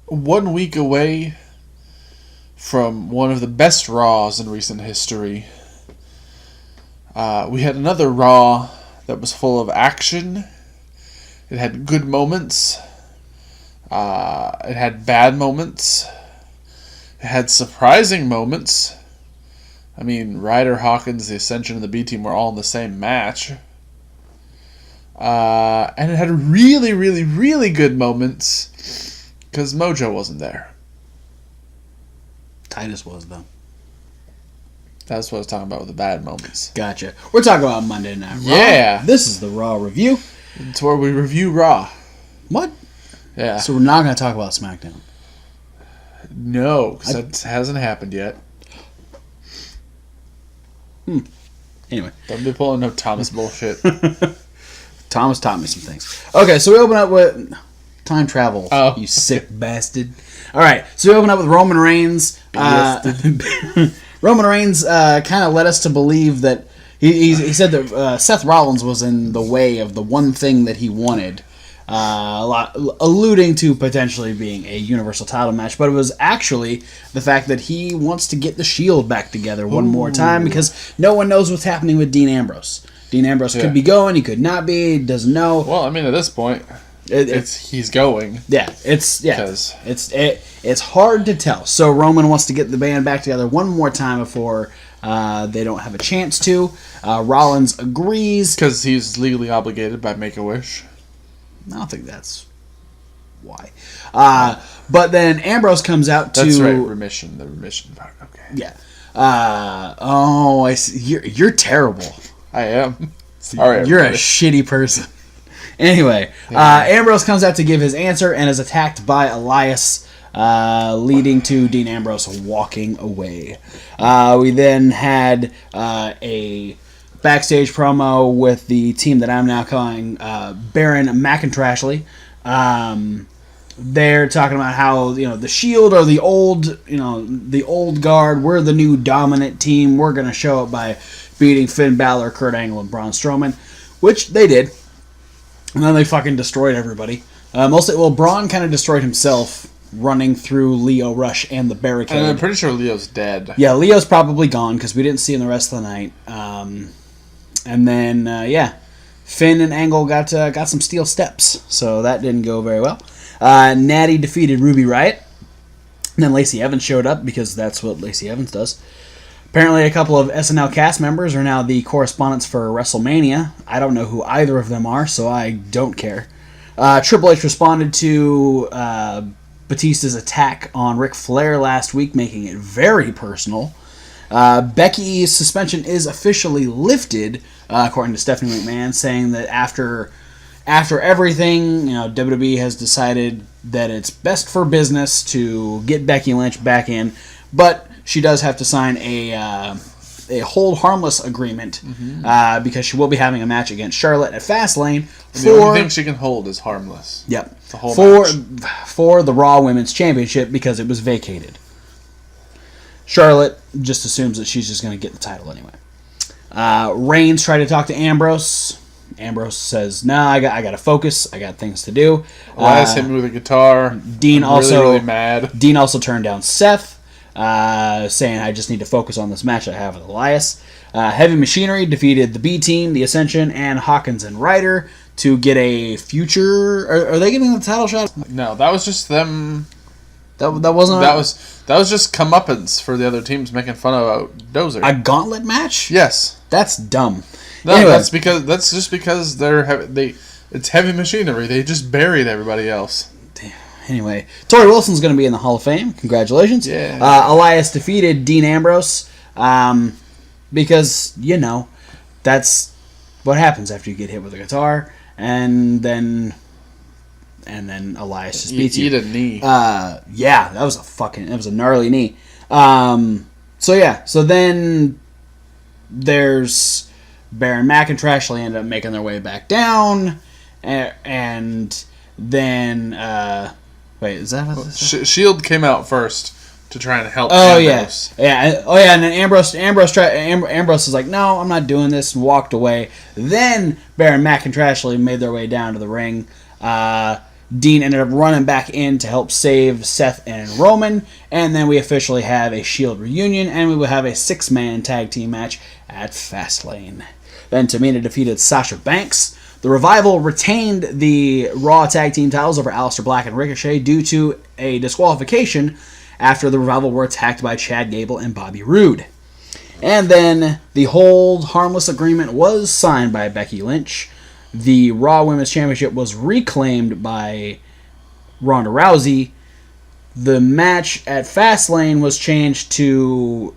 1 week away from one of the best Raws in recent history. We had another Raw that was full of action. It had good moments. It had bad moments. It had surprising moments. I mean, Ryder, Hawkins, the Ascension, and the B Team were all in the same match. And it had really, really, really good moments because Mojo wasn't there. Titus was, though. That's what I was talking about with the bad moments. Gotcha. We're talking about Monday Night Raw. Yeah. This is the Raw review. It's where we review Raw. What? Yeah. So we're not going to talk about SmackDown. No, because that hasn't happened yet. Anyway. Don't be pulling no Thomas bullshit. Thomas taught me some things. Okay, so we open up with time travel, you sick bastard. All right, so we open up with Roman Reigns. Roman Reigns kind of led us to believe that he said that Seth Rollins was in the way of the one thing that he wanted, alluding to potentially being a Universal title match, but it was actually the fact that he wants to get the Shield back together one more time because no one knows what's happening with Dean Ambrose. Dean Ambrose could be going, he could not be, doesn't know. Well, I mean, at this point, he's going. Yeah, it's hard to tell. So Roman wants to get the band back together one more time before they don't have a chance to. Rollins agrees because he's legally obligated by Make-A-Wish. I don't think that's why. But then Ambrose comes out to... That's right, remission. The remission part. Okay. Yeah. I see. You're terrible. I am. Sorry, you're a shitty person. Anyway, Ambrose comes out to give his answer and is attacked by Elias, leading to Dean Ambrose walking away. We then had a backstage promo with the team that I'm now calling Baron McIntyre. They're talking about how the Shield are the old guard. We're the new dominant team. We're gonna show up by beating Finn Balor, Kurt Angle, and Braun Strowman, which they did. And then they fucking destroyed everybody. Braun kind of destroyed himself running through Lio Rush and the barricade. And I'm pretty sure Leo's dead. Yeah, Leo's probably gone because we didn't see him the rest of the night. And then, Finn and Angle got some steel steps, so that didn't go very well. Natty defeated Ruby Riott. And then Lacey Evans showed up because that's what Lacey Evans does. Apparently, a couple of SNL cast members are now the correspondents for WrestleMania. I don't know who either of them are, so I don't care. Triple H responded to Batista's attack on Ric Flair last week, making it very personal. Becky's suspension is officially lifted, according to Stephanie McMahon, saying that after everything, WWE has decided that it's best for business to get Becky Lynch back in, but she does have to sign a hold harmless agreement because she will be having a match against Charlotte at Fastlane. The only thing she can hold is harmless. Yep. The whole match. For the Raw Women's Championship because it was vacated. Charlotte just assumes that she's just going to get the title anyway. Reigns tried to talk to Ambrose. Ambrose says, "Nah, I got to focus. I got things to do." Elias hit me with a guitar. Dean really mad. Dean also turned down Seth. Saying I just need to focus on this match I have with Elias. Heavy Machinery defeated the B Team, the Ascension, and Hawkins and Ryder to get a future. Are they getting the title shot? No, that was just them. That wasn't. That was just comeuppance for the other teams making fun of Dozer. A gauntlet match? Yes. That's dumb. No, anyway. that's just because it's Heavy Machinery. They just buried everybody else. Anyway, Torrie Wilson's going to be in the Hall of Fame. Congratulations. Yeah. Elias defeated Dean Ambrose because, that's what happens after you get hit with a guitar, and then Elias just beats you. Eat a knee. Yeah, that was a gnarly knee. So then there's Baron McIntyre ended up making their way back down, and then... Wait, is that what this is? Shield came out first to try and help Ambrose. Yeah. And then Ambrose is like, "No, I'm not doing this," and walked away. Then Baron McIntyre made their way down to the ring. Dean ended up running back in to help save Seth and Roman, and then we officially have a Shield reunion, and we will have a 6-man tag team match at Fastlane. Then Tamina defeated Sasha Banks. The Revival retained the Raw tag team titles over Aleister Black and Ricochet due to a disqualification after the Revival were attacked by Chad Gable and Bobby Roode. And then the Hold Harmless agreement was signed by Becky Lynch. The Raw Women's Championship was reclaimed by Ronda Rousey. The match at Fastlane was changed to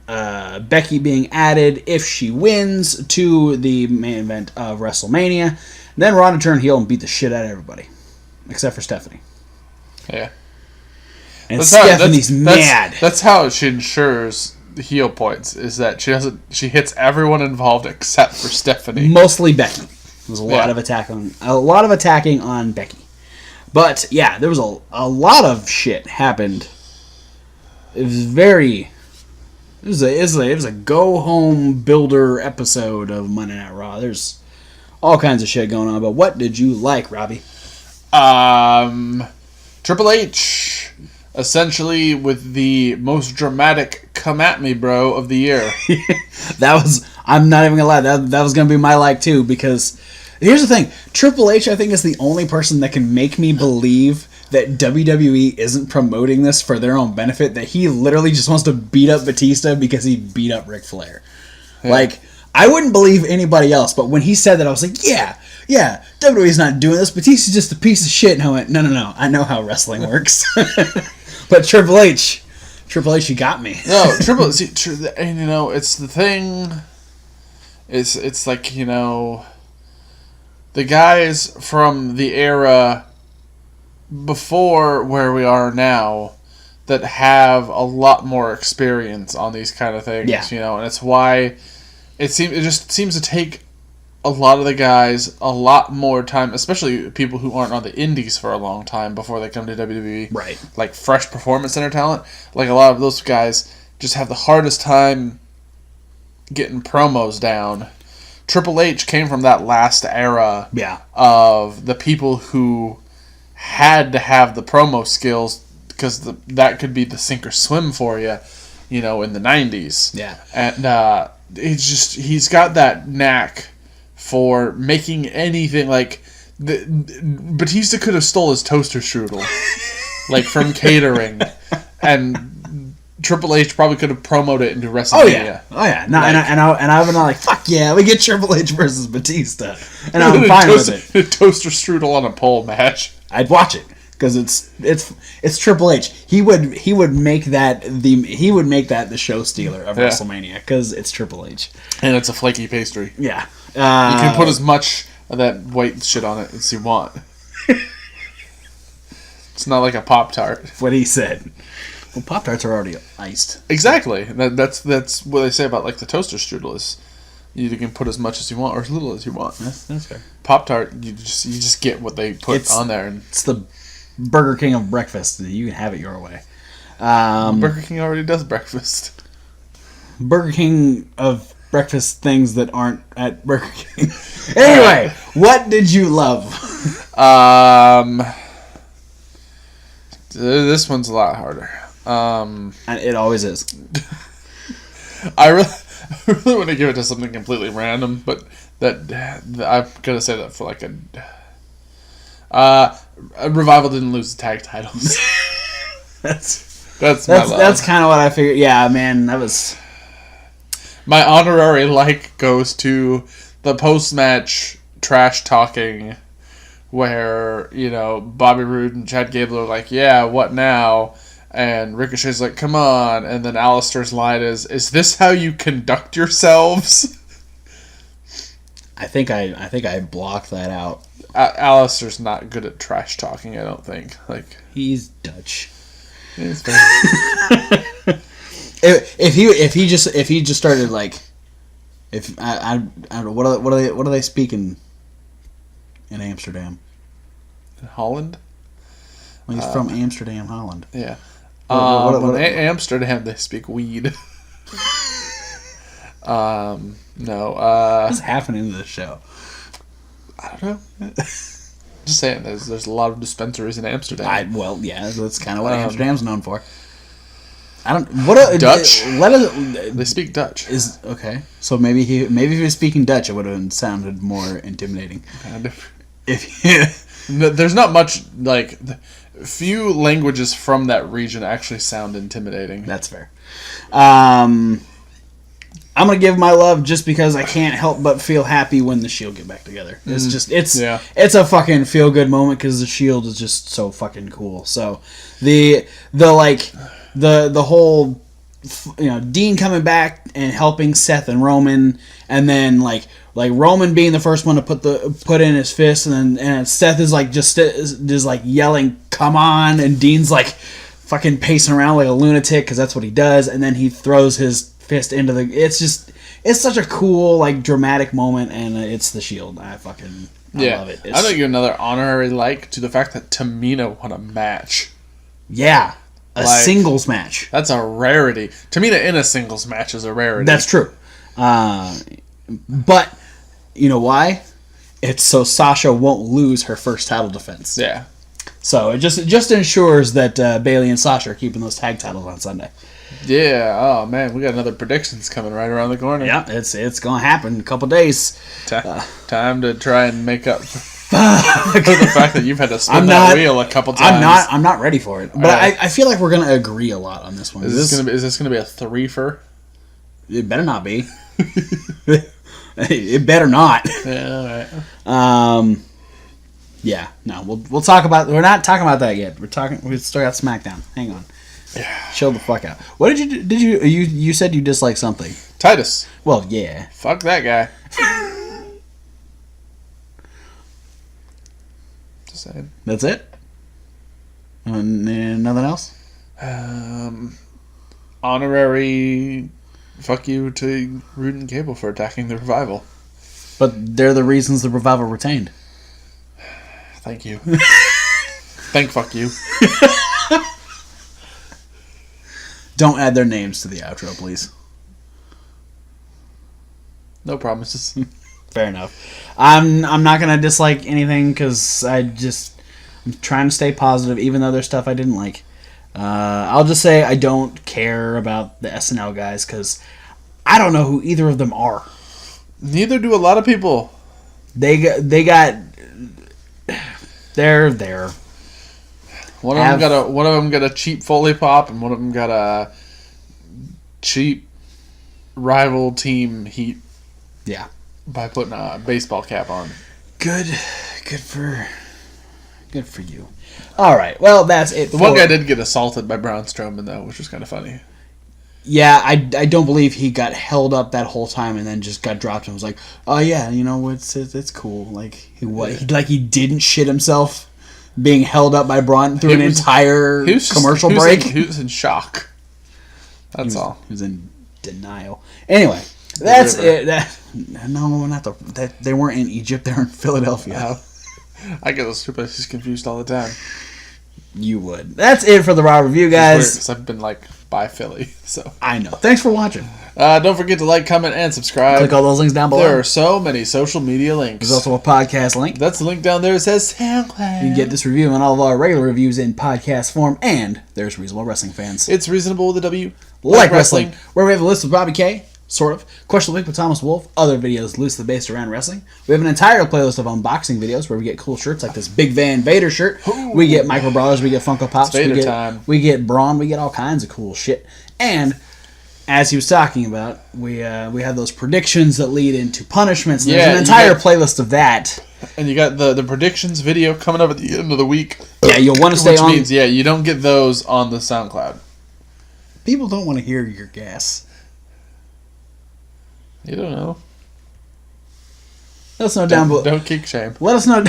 Becky being added if she wins to the main event of WrestleMania. Then Ronda turned heel and beat the shit out of everybody, except for Stephanie. Yeah. And Stephanie's mad. That's how she ensures the heel points, is that she hits everyone involved except for Stephanie. Mostly Becky. There was a lot of attacking on Becky. But yeah, there was a lot of shit happened. It was a go home builder episode of Monday Night Raw. There's all kinds of shit going on. But what did you like, Robbie? Triple H, essentially with the most dramatic "come at me, bro" of the year. I'm not even gonna lie, that was gonna be my like too, because here's the thing, Triple H I think is the only person that can make me believe that WWE isn't promoting this for their own benefit, that he literally just wants to beat up Batista because he beat up Ric Flair. Yeah. Like, I wouldn't believe anybody else, but when he said that, I was like, yeah, WWE's not doing this. Batista's just a piece of shit. And I went, no, I know how wrestling works. But Triple H, you got me. No, and it's the thing. It's like, the guys from the era before where we are now that have a lot more experience on these kind of things, and it's why it just seems to take a lot of the guys a lot more time, especially people who aren't on the indies for a long time before they come to WWE. Right. Like fresh performance center talent. Like a lot of those guys just have the hardest time getting promos down. Triple H came from that last era of the people who had to have the promo skills because that could be the sink or swim for you, in the 90s. Yeah. And he's got that knack for making anything like Batista could have stole his toaster strudel like from catering, and Triple H probably could have promoted it into WrestleMania. Oh yeah. No, like, and I've been like, fuck yeah, we get Triple H versus Batista, and I'm fine with it. A toaster strudel on a pole match. I'd watch it because it's Triple H. He would make that the show stealer of WrestleMania because it's Triple H, and it's a flaky pastry. Yeah, you can put as much of that white shit on it as you want. It's not like a Pop-Tart. What he said. Well, Pop-Tarts are already iced. Exactly. That's what they say about like the toaster strudel is. You can put as much as you want or as little as you want. That's fair. Pop-Tart, you just get what they put on there. And it's the Burger King of breakfast. You can have it your way. Burger King already does breakfast. Burger King of breakfast things that aren't at Burger King. Anyway, what did you love? This one's a lot harder. And it always is. I really want to give it to something completely random, but I'm gonna say that for like a Revival didn't lose the tag titles. That's kind of what I figured. Yeah, man, that was my honorary like goes to the post-match trash talking, where Bobby Roode and Chad Gable are like, yeah, what now? And Ricochet's like, come on. And then Alistair's line is this how you conduct yourselves? I think I blocked that out. Alistair's not good at trash talking, I don't think. Like, he's Dutch. He's very... if he just started like, if I don't know, what are they speaking in Amsterdam? Holland? Well, he's from Amsterdam, Holland. Yeah. Amsterdam, they speak weed. No. What's happening to this show? I don't know. Just saying, there's a lot of dispensaries in Amsterdam. That's kind of what Amsterdam's known for. I don't. What Dutch? They speak Dutch. Okay. So maybe if he was speaking Dutch, it would have sounded more intimidating. Kind of. There's not much few languages from that region actually sound intimidating. That's fair. I'm gonna give my love just because I can't help but feel happy when the Shield get back together. It's a fucking feel good moment because the Shield is just so fucking cool. So the whole Dean coming back and helping Seth and Roman, and then like Roman being the first one to put in his fist, and Seth is just like yelling "come on," and Dean's like fucking pacing around like a lunatic because that's what he does, and then he throws his fist into the. It's such a cool like dramatic moment, and it's the Shield. I love it. I'm gonna give another honorary to the fact that Tamina won a match. Yeah, singles match. That's a rarity. Tamina in a singles match is a rarity. That's true. But you know why? It's so Sasha won't lose her first title defense. Yeah. So it just ensures that Bayley and Sasha are keeping those tag titles on Sunday. Yeah. Oh man, we got another predictions coming right around the corner. Yeah, it's gonna happen in a couple days. Time to try and make up for the fact that you've had to spin that wheel a couple times. I'm not ready for it. But I feel like we're gonna agree a lot on this one. Is this gonna be a threefer? It better not be. It better not. Yeah. All right. Yeah. No. We'll talk about. We're not talking about that yet. We still got SmackDown. Hang on. Yeah. Chill the fuck out. What did you do? You said you disliked something. Titus. Well, yeah. Fuck that guy. Just saying. That's it? Nothing else? Honorary fuck you to Rude and Cable for attacking the Revival. But they're the reasons the Revival retained. Thank you. Fuck you. Don't add their names to the outro, please. No promises. Fair enough. I'm not gonna dislike anything because I'm trying to stay positive, even though there's stuff I didn't like. I'll just say I don't care about the SNL guys because I don't know who either of them are. Neither do a lot of people. They're there. One of them got a cheap Foley pop, and one of them got a cheap rival team heat. Yeah. By putting a baseball cap on. Good for you. All right. Well, that's it. The one guy did get assaulted by Braun Strowman though, which was kind of funny. Yeah, I don't believe he got held up that whole time and then just got dropped and was like, "Oh yeah, it's cool." Like he didn't shit himself being held up by Braun through an entire commercial break. He was in shock. That's all. He was in denial. Anyway, that's it. They weren't in Egypt. They were in Philadelphia. I get those two places confused all the time. You would. That's it for the Raw review, guys. Because I've been by Philly, so I know. Thanks for watching. Don't forget to like, comment, and subscribe. Click all those links down below. There are so many social media links. There's also a podcast link. That's the link down there that says SoundCloud. You can get this review and all of our regular reviews in podcast form, and there's Reasonable Wrestling Fans. It's reasonable with a W. Like wrestling, where we have a list of Robbie K. Sort of. Question Week with Thomas Wolf. Other videos loosely based around wrestling. We have an entire playlist of unboxing videos where we get cool shirts like this Big Van Vader shirt. Ooh. We get Micro Brawlers. We get Funko Pops. We get Braun. We get all kinds of cool shit. And as he was talking about, we have those predictions that lead into punishments. And there's an entire playlist of that. And you got the predictions video coming up at the end of the week. Yeah, you'll want to stay on. Which means, you don't get those on the SoundCloud. People don't want to hear your guess. You don't know. Let us know down below. Don't kink shame. Let us know,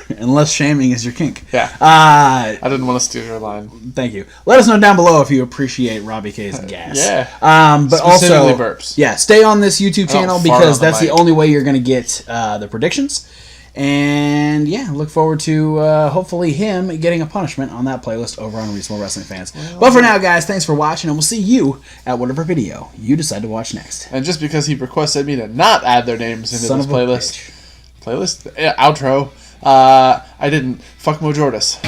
unless shaming is your kink. Yeah. I didn't want to steal your line. Thank you. Let us know down below if you appreciate Robbie K's gas. Yeah. But also, burps. Yeah, stay on this YouTube channel because that's the only way you're going to get the predictions. And look forward to hopefully him getting a punishment on that playlist over on Reasonable Wrestling Fans. But for now, guys, thanks for watching, and we'll see you at whatever video you decide to watch next. And just because he requested me to not add their names into this playlist, outro, I didn't. Fuck Mo Jordis.